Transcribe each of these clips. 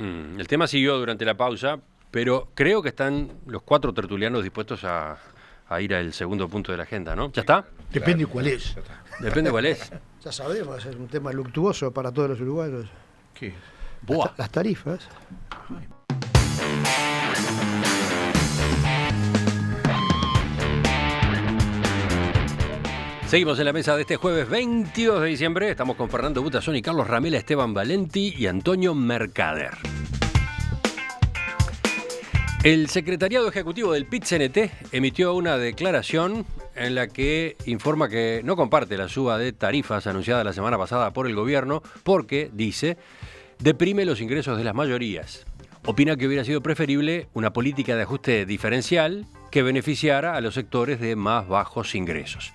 El tema siguió durante la pausa, pero creo que están los 4 tertulianos dispuestos a ir al segundo punto de la agenda, ¿no? ¿Ya está? Depende cuál es. Depende cuál es. Ya sabemos, es un tema luctuoso para todos los uruguayos. ¿Qué? Las tarifas. Seguimos en la mesa de este jueves 22 de diciembre. Estamos con Fernando Butazón, Carlos Ramela, Esteban Valenti y Antonio Mercader. El secretariado ejecutivo del PIT-CNT emitió una declaración en la que informa que no comparte la suba de tarifas anunciada la semana pasada por el gobierno porque, dice, deprime los ingresos de las mayorías. Opina que hubiera sido preferible una política de ajuste diferencial que beneficiara a los sectores de más bajos ingresos.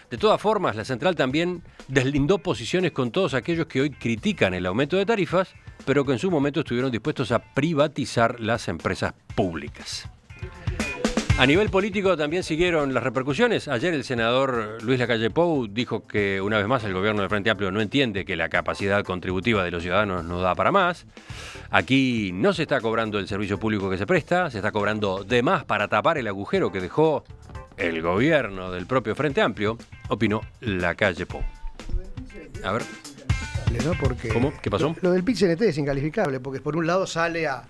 De todas formas, la central también deslindó posiciones con todos aquellos que hoy critican el aumento de tarifas, pero que en su momento estuvieron dispuestos a privatizar las empresas públicas. A nivel político también siguieron las repercusiones. Ayer el senador Luis Lacalle Pou dijo que una vez más el gobierno del Frente Amplio no entiende que la capacidad contributiva de los ciudadanos no da para más. Aquí no se está cobrando el servicio público que se presta, se está cobrando de más para tapar el agujero que dejó el gobierno del propio Frente Amplio, opinó Lacalle Pou. A ver. ¿No? Porque ¿Cómo? ¿Qué pasó? Lo del PIT-CNT es incalificable, porque por un lado sale a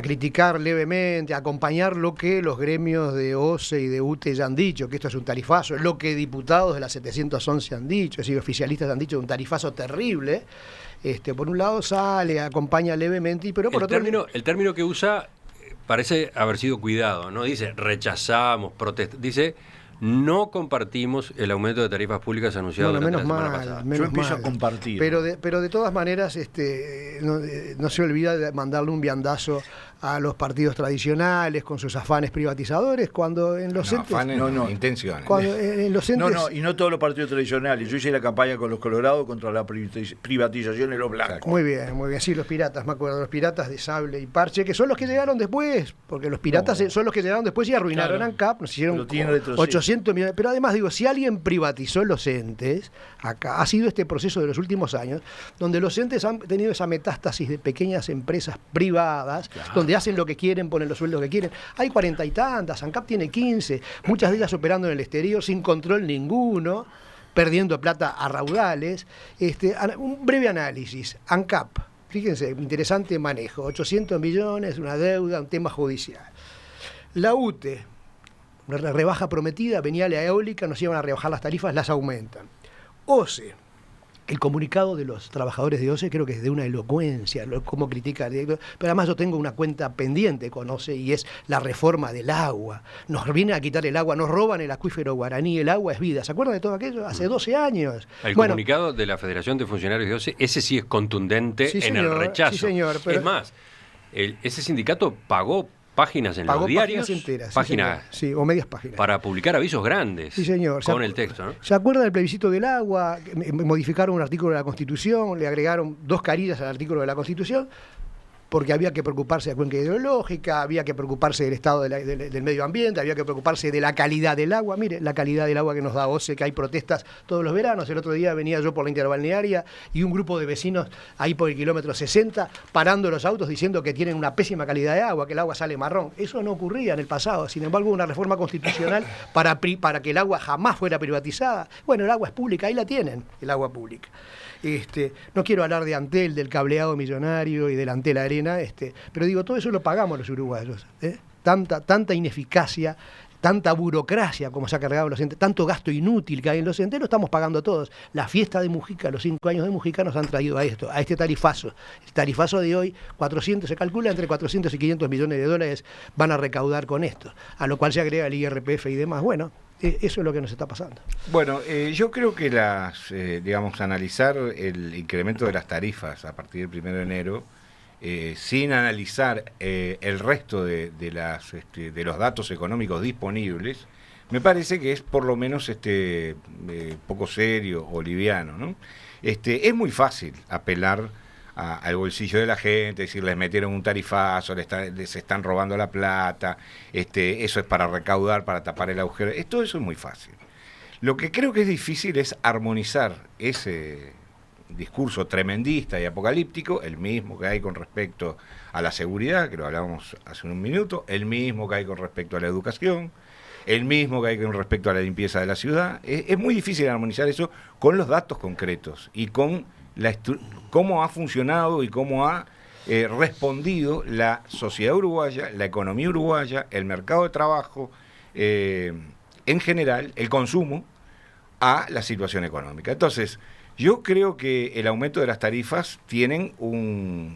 criticar levemente, a acompañar lo que los gremios de OCE y de UTE ya han dicho, que esto es un tarifazo, lo que diputados de la 711 han dicho, es decir, oficialistas han dicho, un tarifazo terrible. Por un lado sale, acompaña levemente, pero por otro lado... El término que usa parece haber sido cuidado, ¿no? Dice, rechazamos, protestamos, dice... No compartimos el aumento de tarifas públicas anunciado durante la semana pasada. Yo empiezo a compartir. Pero de todas maneras, no se olvida de mandarle un viandazo a los partidos tradicionales con sus afanes privatizadores, cuando en los entes... Intenciones. Cuando en los entes... y no todos los partidos tradicionales. Yo hice la campaña con los colorados contra la privatización de los blancos. Muy bien, sí, los piratas, me acuerdo, los piratas de Sable y Parche, que son los que llegaron después, porque los piratas son los que llegaron después y arruinaron ANCAP, nos hicieron 800 millones, pero además digo, si alguien privatizó los entes, acá ha sido este proceso de los últimos años, donde los entes han tenido esa metástasis de pequeñas empresas privadas, donde hacen lo que quieren, ponen los sueldos que quieren. Hay 40 y tantas, ANCAP tiene 15, muchas de ellas operando en el exterior sin control ninguno, perdiendo plata a raudales. Un breve análisis, ANCAP, fíjense, interesante manejo, 800 millones, una deuda, un tema judicial. La UTE, una rebaja prometida, venía la eólica, nos iban a rebajar las tarifas, las aumentan. OCE, el comunicado de los trabajadores de OCE creo que es de una elocuencia, cómo critica el director, pero además yo tengo una cuenta pendiente con OCE y es la reforma del agua. Nos vienen a quitar el agua, nos roban el acuífero guaraní, el agua es vida. ¿Se acuerdan de todo aquello? Hace 12 años. El comunicado de la Federación de Funcionarios de OCE, ese sí es contundente en el rechazo. Sí, señor, pero es más, ese sindicato pagó páginas en los diarios, páginas enteras, páginas, sí, o medias páginas, para publicar avisos grandes, sí, señor, con el texto, ¿no? ¿Se acuerdan del plebiscito del agua? Modificaron un artículo de la Constitución, le agregaron 2 carillas al artículo de la Constitución, porque había que preocuparse de la cuenca hidrológica, había que preocuparse del estado del medio ambiente, había que preocuparse de la calidad del agua. Mire, la calidad del agua que nos da OCE, que hay protestas todos los veranos. El otro día venía yo por la interbalnearia y un grupo de vecinos ahí por el kilómetro 60 parando los autos diciendo que tienen una pésima calidad de agua, que el agua sale marrón. Eso no ocurría en el pasado. Sin embargo, hubo una reforma constitucional para que el agua jamás fuera privatizada. Bueno, el agua es pública, ahí la tienen, el agua pública. No quiero hablar de Antel, del cableado millonario y del Antel Arena, pero digo, todo eso lo pagamos los uruguayos. Tanta ineficacia, tanta burocracia como se ha cargado los entes, tanto gasto inútil que hay en los entes, lo estamos pagando todos. La fiesta de Mujica, los 5 años de Mujica nos han traído a esto, a este tarifazo. El tarifazo de hoy, se calcula entre 400 y 500 millones de dólares van a recaudar con esto, a lo cual se agrega el IRPF y demás. Bueno, eso es lo que nos está pasando. Bueno, yo creo que analizar el incremento de las tarifas a partir del 1 de enero, sin analizar el resto de los datos económicos disponibles, me parece que es por lo menos poco serio o liviano, ¿no? Es muy fácil apelar al bolsillo de la gente, decir, les metieron un tarifazo, les están robando la plata, eso es para recaudar, para tapar el agujero. Todo eso es muy fácil. Lo que creo que es difícil es armonizar discurso tremendista y apocalíptico, el mismo que hay con respecto a la seguridad, que lo hablábamos hace un minuto, el mismo que hay con respecto a la educación, el mismo que hay con respecto a la limpieza de la ciudad. Es muy difícil armonizar eso con los datos concretos y con cómo ha funcionado y cómo ha respondido la sociedad uruguaya, la economía uruguaya, el mercado de trabajo, en general, el consumo, a la situación económica. Entonces, yo creo que el aumento de las tarifas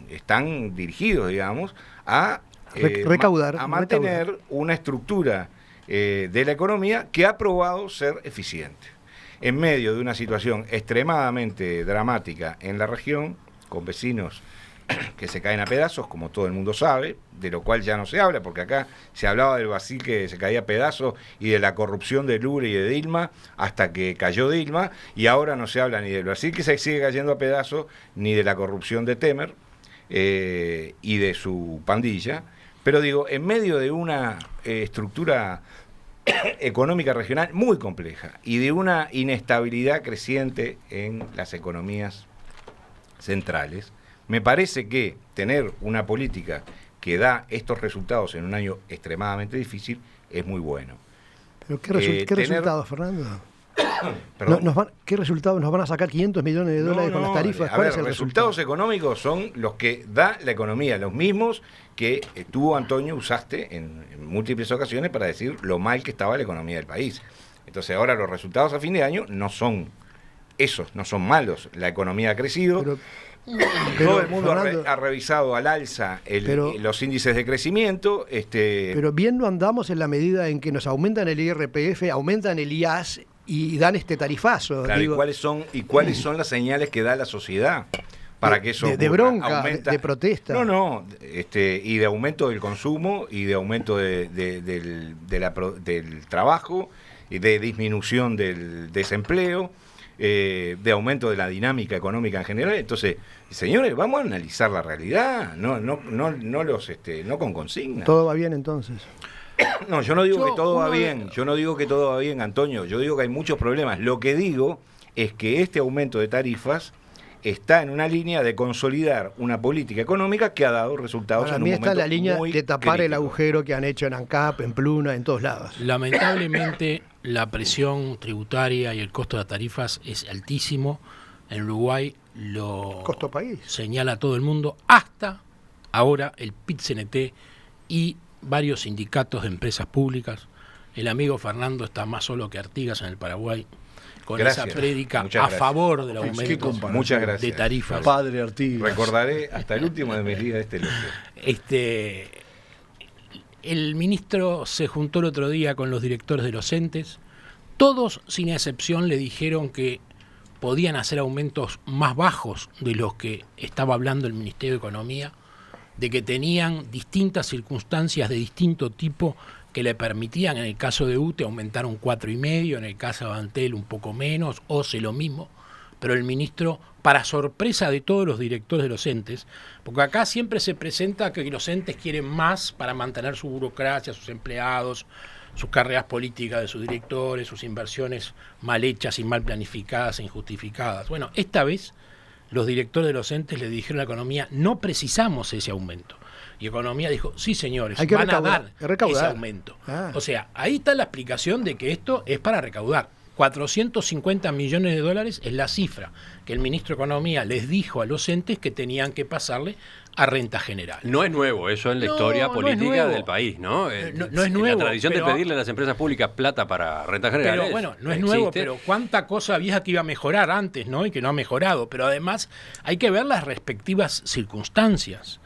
están dirigidos, digamos, a recaudar, a mantener una estructura de la economía que ha probado ser eficiente. En medio de una situación extremadamente dramática en la región, con vecinos que se caen a pedazos, como todo el mundo sabe, de lo cual ya no se habla, porque acá se hablaba del Brasil que se caía a pedazos y de la corrupción de Lula y de Dilma, hasta que cayó Dilma, y ahora no se habla ni del Brasil que se sigue cayendo a pedazos, ni de la corrupción de Temer y de su pandilla. Pero digo, en medio de una estructura económica regional muy compleja y de una inestabilidad creciente en las economías centrales, me parece que tener una política que da estos resultados en un año extremadamente difícil es muy bueno. ¿Pero qué resultados, Fernando? ¿Qué resultados? ¿Nos van a sacar 500 millones de dólares con las tarifas? A ver, resultados económicos son los que da la economía, los mismos que tú, Antonio, usaste en múltiples ocasiones para decir lo mal que estaba la economía del país. Entonces ahora los resultados a fin de año no son esos, no son malos. La economía ha crecido. Todo el mundo ha revisado al alza los índices de crecimiento. Pero bien no andamos en la medida en que nos aumentan el IRPF, aumentan el IAS y dan este tarifazo. Claro, ¿y cuáles son las señales que da la sociedad para que eso de bronca, de protesta? Y de aumento del consumo y de aumento del trabajo y de disminución del desempleo. De aumento de la dinámica económica en general. Entonces, señores, vamos a analizar la realidad, no con consignas. ¿Todo va bien entonces? No, yo no digo que todo va bien, Antonio, yo digo que hay muchos problemas. Lo que digo es que este aumento de tarifas está en una línea de consolidar una política económica que ha dado resultados en un momento muy está en la línea de tapar crítico. El agujero que han hecho en ANCAP, en Pluna, en todos lados. Lamentablemente, la presión tributaria y el costo de las tarifas es altísimo. En Uruguay lo costo país señala todo el mundo, hasta ahora el PIT-CNT y varios sindicatos de empresas públicas. El amigo Fernando está más solo que Artigas en el Paraguay, con esa prédica a favor del aumento de tarifas. Padre Artigas. Recordaré hasta el último de mis días El ministro se juntó el otro día con los directores de los entes. Todos, sin excepción, le dijeron que podían hacer aumentos más bajos de los que estaba hablando el Ministerio de Economía, de que tenían distintas circunstancias de distinto tipo que le permitían, en el caso de UTE, aumentar un 4,5, en el caso de Antel un poco menos, OCE lo mismo, pero el ministro, para sorpresa de todos los directores de los entes, porque acá siempre se presenta que los entes quieren más para mantener su burocracia, sus empleados, sus carreras políticas de sus directores, sus inversiones mal hechas y mal planificadas e injustificadas. Bueno, esta vez los directores de los entes le dijeron a la economía, no precisamos ese aumento. Y Economía dijo, sí señores, van a dar ese aumento. O sea, ahí está la explicación de que esto es para recaudar. 450 millones de dólares es la cifra que el ministro de Economía les dijo a los entes que tenían que pasarle a renta general. No es nuevo eso en la historia política del país, ¿no? No es nuevo. La tradición de pedirle a las empresas públicas plata para renta general. Pero bueno, no es nuevo, pero cuánta cosa vieja que iba a mejorar antes, ¿no? Y que no ha mejorado. Pero además hay que ver las respectivas circunstancias.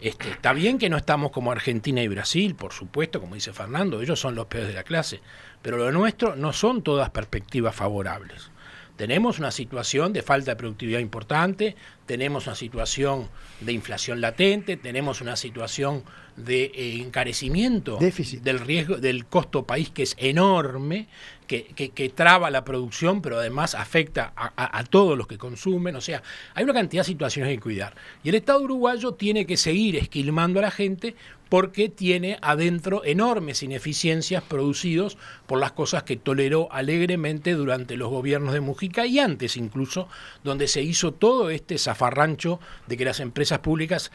Está bien que no estamos como Argentina y Brasil, por supuesto, como dice Fernando, ellos son los peores de la clase, pero lo nuestro no son todas perspectivas favorables. Tenemos una situación de falta de productividad importante, tenemos una situación de inflación latente, tenemos una situación de encarecimiento Déficit. del riesgo del costo país, que es enorme, que traba la producción, pero además afecta a todos los que consumen. O sea, hay una cantidad de situaciones que cuidar. Y el Estado uruguayo tiene que seguir esquilmando a la gente porque tiene adentro enormes ineficiencias producidos por las cosas que toleró alegremente durante los gobiernos de Mujica y antes incluso, donde se hizo todo este zafarrancho de que las empresas públicas,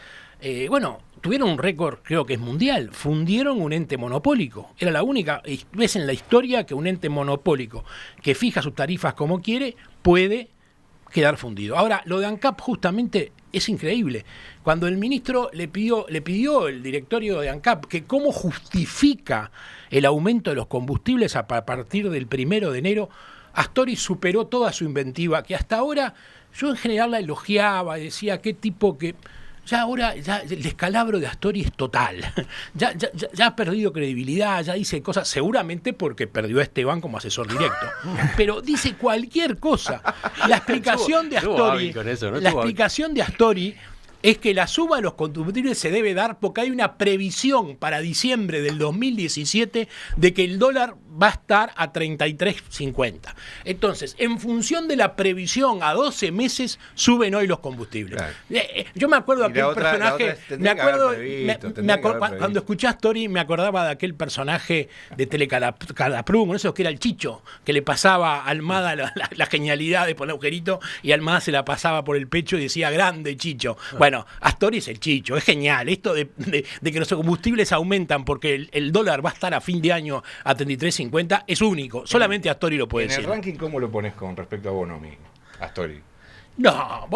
tuvieron un récord, creo que es mundial, fundieron un ente monopólico. Era la única vez en la historia que un ente monopólico que fija sus tarifas como quiere puede quedar fundido. Ahora, lo de ANCAP justamente es increíble. Cuando el ministro le pidió el directorio de ANCAP que cómo justifica el aumento de los combustibles a partir del 1 de enero, Astori superó toda su inventiva, que hasta ahora yo en general la elogiaba y decía qué tipo que... Ya ahora el descalabro de Astori es total. Ya ha perdido credibilidad, ya dice cosas, seguramente porque perdió a Esteban como asesor directo. Pero dice cualquier cosa. La explicación de Astori es que la suba de los combustibles se debe dar porque hay una previsión para diciembre del 2017 de que el dólar va a estar a 33.50. Entonces, en función de la previsión a 12 meses, suben hoy los combustibles. Claro. Yo me acuerdo de aquel personaje, cuando escuché a Astori me acordaba de aquel personaje de Telecalaplum, eso que era el Chicho, que le pasaba a Almada la genialidad de poner agujerito y Almada se la pasaba por el pecho y decía grande Chicho. Bueno, Astori es el Chicho, es genial. Esto de que los combustibles aumentan porque el dólar va a estar a fin de año a 33.50 es único. Solamente Astori lo puede decir. ¿En el ranking cómo lo pones con respecto a Bonomi, Astori? No,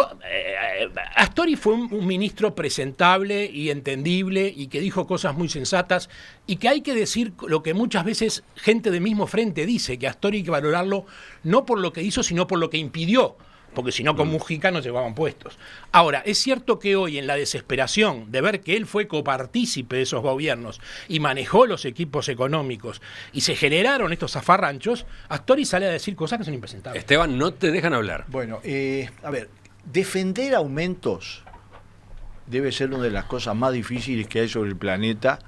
Astori fue un ministro presentable y entendible y que dijo cosas muy sensatas y que hay que decir lo que muchas veces gente del mismo frente dice, que Astori hay que valorarlo no por lo que hizo, sino por lo que impidió. Porque si no con Mujica no llevaban puestos. Ahora, es cierto que hoy en la desesperación de ver que él fue copartícipe de esos gobiernos y manejó los equipos económicos y se generaron estos zafarranchos, Astori sale a decir cosas que son impresentables. Esteban, no te dejan hablar. Bueno, a ver, defender aumentos debe ser una de las cosas más difíciles que hay sobre el planeta.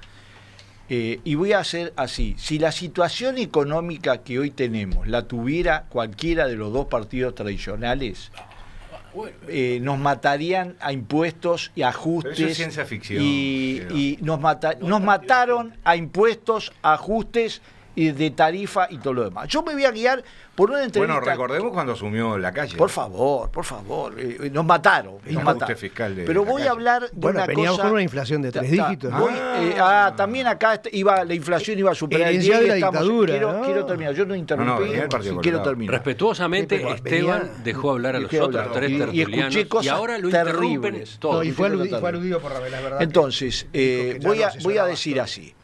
Y voy a hacer así, si la situación económica que hoy tenemos la tuviera cualquiera de los dos partidos tradicionales, nos matarían a impuestos y ajustes. Pero eso es ciencia ficción. Y nos mataron a impuestos, ajustes y de tarifa y todo lo demás. Yo me voy a guiar por una entrevista. Bueno, recordemos cuando asumió la calle. Por favor, nos mataron. Fiscal pero voy a hablar de una veníamos cosa. con una inflación de 3 dígitos. También acá la inflación iba a superar el 10. Herencia de la dictadura, ¿no? Quiero terminar, yo no interrumpí, quiero terminar. Respetuosamente, Esteban dejó hablar a los otros tres tertulianos y escuché cosas y ahora lo interrumpen terribles. todos. No, y fue aludido por la verdad. Entonces, voy a decir así.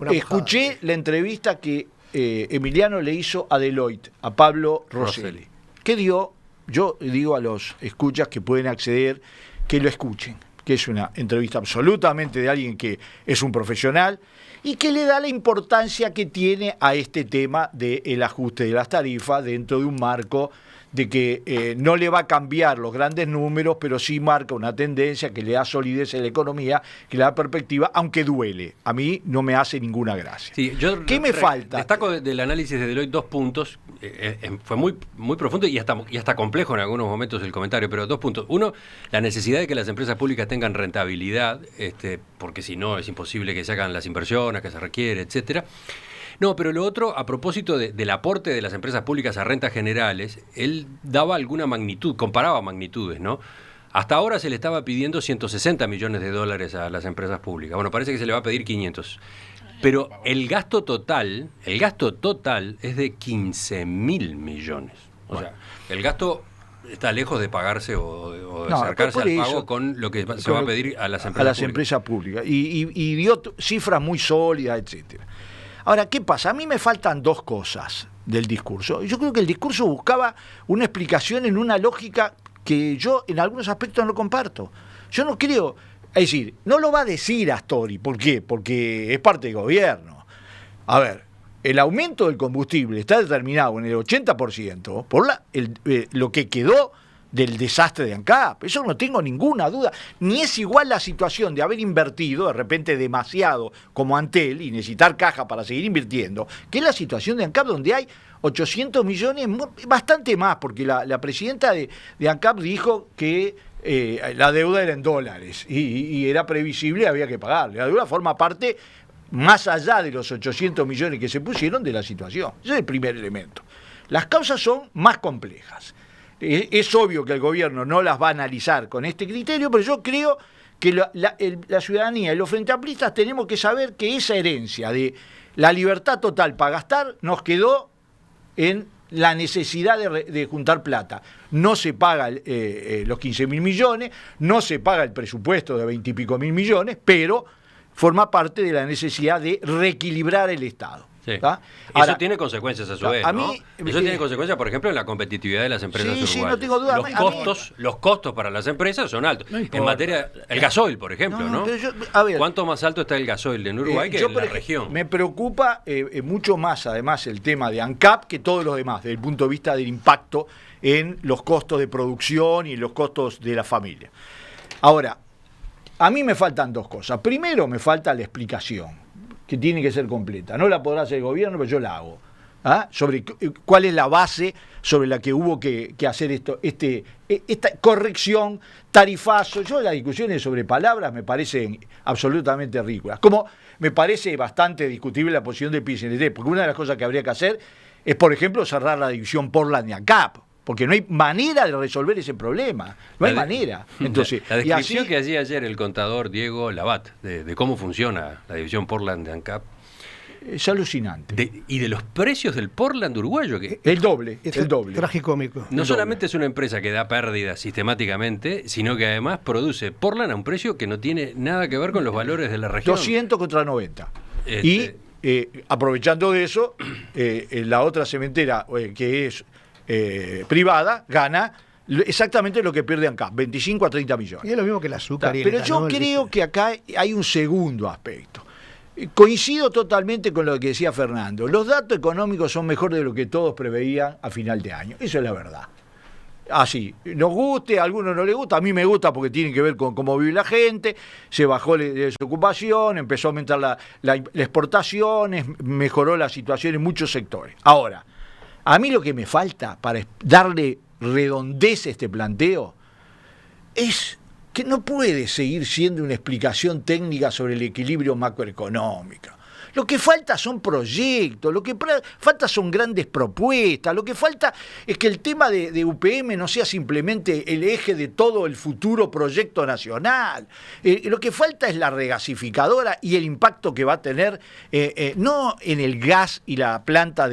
Escuché la entrevista que Emiliano le hizo a Deloitte, a Pablo Rosselli. ¿Qué dio? Yo digo a los escuchas que pueden acceder que lo escuchen, que es una entrevista absolutamente de alguien que es un profesional y que le da la importancia que tiene a este tema del ajuste de las tarifas dentro de un marco de que no le va a cambiar los grandes números, pero sí marca una tendencia que le da solidez a la economía, que le da perspectiva, aunque duele. A mí no me hace ninguna gracia. Sí, ¿qué me falta? Destaco del análisis de Deloitte 2 puntos. Fue muy, muy profundo y hasta complejo en algunos momentos el comentario, pero 2 puntos. Uno, la necesidad de que las empresas públicas tengan rentabilidad, porque si no es imposible que se hagan las inversiones que se requiere, etcétera. No, pero lo otro, a propósito del aporte de las empresas públicas a rentas generales, él daba alguna magnitud, comparaba magnitudes, ¿no? Hasta ahora se le estaba pidiendo 160 millones de dólares a las empresas públicas. Bueno, parece que se le va a pedir 500. Pero el gasto total es de 15.000 millones. O sea, el gasto está lejos de pagarse o de acercarse al pago con lo que se va a pedir a las empresas públicas. Y dio cifras muy sólidas, etcétera. Ahora, ¿qué pasa? A mí me faltan dos cosas del discurso. Yo creo que el discurso buscaba una explicación en una lógica que yo en algunos aspectos no comparto. Yo no creo, es decir, no lo va a decir Astori. ¿Por qué? Porque es parte del gobierno. A ver, el aumento del combustible está determinado en el 80% por lo que quedó del desastre de ANCAP. Eso no tengo ninguna duda. Ni es igual la situación de haber invertido de repente demasiado como Antel y necesitar caja para seguir invirtiendo, que es la situación de ANCAP, donde hay 800 millones, bastante más, porque la presidenta de ANCAP dijo que la deuda era en dólares y era previsible, había que pagarle. La deuda forma parte, más allá de los 800 millones que se pusieron, de la situación. Ese es el primer elemento. Las causas son más complejas. Es obvio que el gobierno no las va a analizar con este criterio, pero yo creo que la ciudadanía y los frente amplistas tenemos que saber que esa herencia de la libertad total para gastar nos quedó en la necesidad de juntar plata. No se paga los 15.000 millones, no se paga el presupuesto de 20 y pico mil millones, pero forma parte de la necesidad de reequilibrar el Estado. Sí. Ahora, eso tiene consecuencias a su vez, ¿no? Eso tiene consecuencias, por ejemplo, en la competitividad de las empresas uruguayas. Sí, no tengo duda. Los costos para las empresas son altos. No en materia, el gasoil, por ejemplo, ¿no? ¿Cuánto más alto está el gasoil en Uruguay que en la región? Me preocupa mucho más, además, el tema de ANCAP que todos los demás, desde el punto de vista del impacto en los costos de producción y los costos de la familia. Ahora, a mí me faltan dos cosas. Primero, me falta la explicación, que tiene que ser completa. No la podrá hacer el gobierno, pero yo la hago. Sobre cuál es la base sobre la que hubo que hacer esta corrección, tarifazo. Yo las discusiones sobre palabras me parecen absolutamente ridículas. Como me parece bastante discutible la posición del PIT-CNT, porque una de las cosas que habría que hacer es, por ejemplo, cerrar la división Portland de ANCAP, porque no hay manera de resolver ese problema. No hay manera. Entonces, la descripción que hacía ayer el contador Diego Labat de cómo funciona la división Portland de ANCAP es alucinante. Y de los precios del Portland uruguayo. Que el doble. Tragicómico. No solamente es una empresa que da pérdidas sistemáticamente, sino que además produce Portland a un precio que no tiene nada que ver con los valores de la región. 200 contra 90. Y aprovechando de eso, la otra cementera que es privada gana exactamente lo que pierde ANCAP, 25 a 30 millones. Y es lo mismo que el azúcar. Pero yo creo que acá hay un segundo aspecto. Coincido totalmente con lo que decía Fernando. Los datos económicos son mejores de lo que todos preveían a final de año. Eso es la verdad. Así, nos guste, a algunos no les gusta, a mí me gusta porque tiene que ver con cómo vive la gente, se bajó la desocupación, empezó a aumentar las exportaciones, mejoró la situación en muchos sectores. Ahora, a mí lo que me falta para darle redondez a este planteo es que no puede seguir siendo una explicación técnica sobre el equilibrio macroeconómico. Lo que falta son proyectos, lo que falta son grandes propuestas, lo que falta es que el tema de UPM no sea simplemente el eje de todo el futuro proyecto nacional. Lo que falta es la regasificadora y el impacto que va a tener, no en el gas y la planta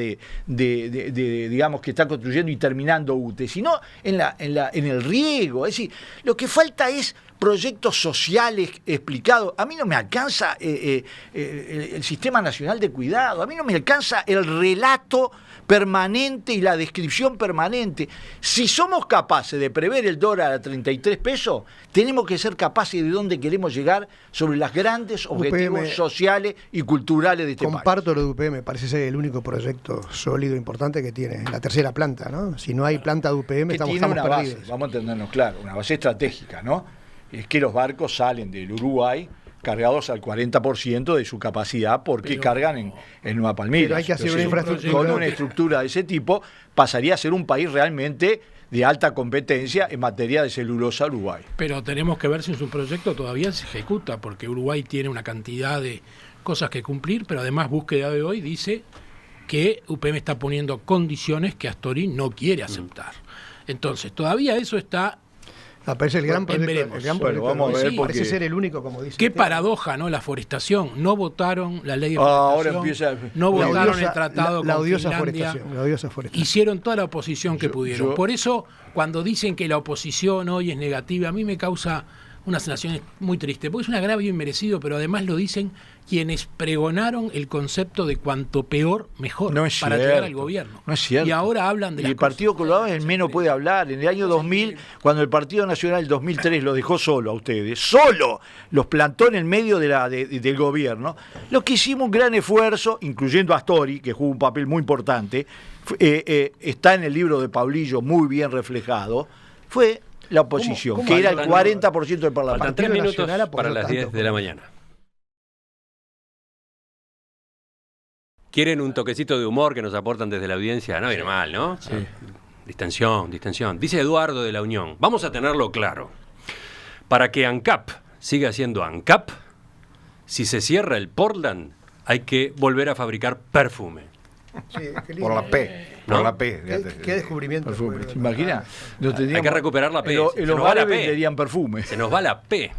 digamos, que está construyendo y terminando UTE, sino en el riego. Es decir, lo que falta es proyectos sociales explicados. A mí no me alcanza el Sistema Nacional de Cuidado, a mí no me alcanza el relato permanente y la descripción permanente. Si somos capaces de prever el dólar a 33 pesos, tenemos que ser capaces de dónde queremos llegar sobre los grandes objetivos sociales y culturales de este país. Comparto lo de UPM, parece ser el único proyecto sólido importante que tiene, la tercera planta, ¿no? Si no hay planta de UPM, estamos una perdidos. Base, vamos a entendernos claro, una base estratégica, ¿no? Es que los barcos salen del Uruguay cargados al 40% de su capacidad porque cargan en Nueva Palmira. Pero hay que hacer una infraestructura. Con una estructura de ese tipo pasaría a ser un país realmente de alta competencia en materia de celulosa Uruguay. Pero tenemos que ver si su proyecto todavía se ejecuta, porque Uruguay tiene una cantidad de cosas que cumplir, pero además Búsqueda de hoy dice que UPM está poniendo condiciones que Astori no quiere aceptar. Entonces, todavía eso está... Parece el gran proyecto. Vamos a ver, parece ser el único, como dice. Qué paradoja, ¿no? La forestación. No votaron la ley de forestación. No votaron el tratado con Finlandia. La odiosa forestación. Hicieron toda la oposición que pudieron. Por eso, cuando dicen que la oposición hoy es negativa, a mí me causa una sensación muy triste, porque es un agravio inmerecido, pero además lo dicen quienes pregonaron el concepto de cuanto peor, mejor, para llegar al gobierno. No es cierto. Y ahora hablan de el Partido Colorado es el menos puede hablar. En el año 2000, cuando el Partido Nacional, el 2003, lo dejó solo a ustedes, solo los plantó en el medio del gobierno, lo que hicimos un gran esfuerzo, incluyendo a Astori, que jugó un papel muy importante, está en el libro de Pablillo muy bien reflejado, fue la oposición, ¿Cómo que era el faltan- 40% del Parlamento. Faltan 3 Partido minutos Nacional apoyó para las tanto 10 de la mañana. ¿Quieren un toquecito de humor que nos aportan desde la audiencia? No viene mal, ¿no? Sí. Distensión, distensión. Dice Eduardo de la Unión, vamos a tenerlo claro. Para que ANCAP siga siendo ANCAP, si se cierra el Portland, hay que volver a fabricar perfume. Sí, qué lindo. Por la P. ¿No? Por la P. Qué descubrimiento. Perfume. fue. ¿Te imaginas? Hay que recuperar la P. En Se los nos va la bares P. venderían perfume. Se nos va la P.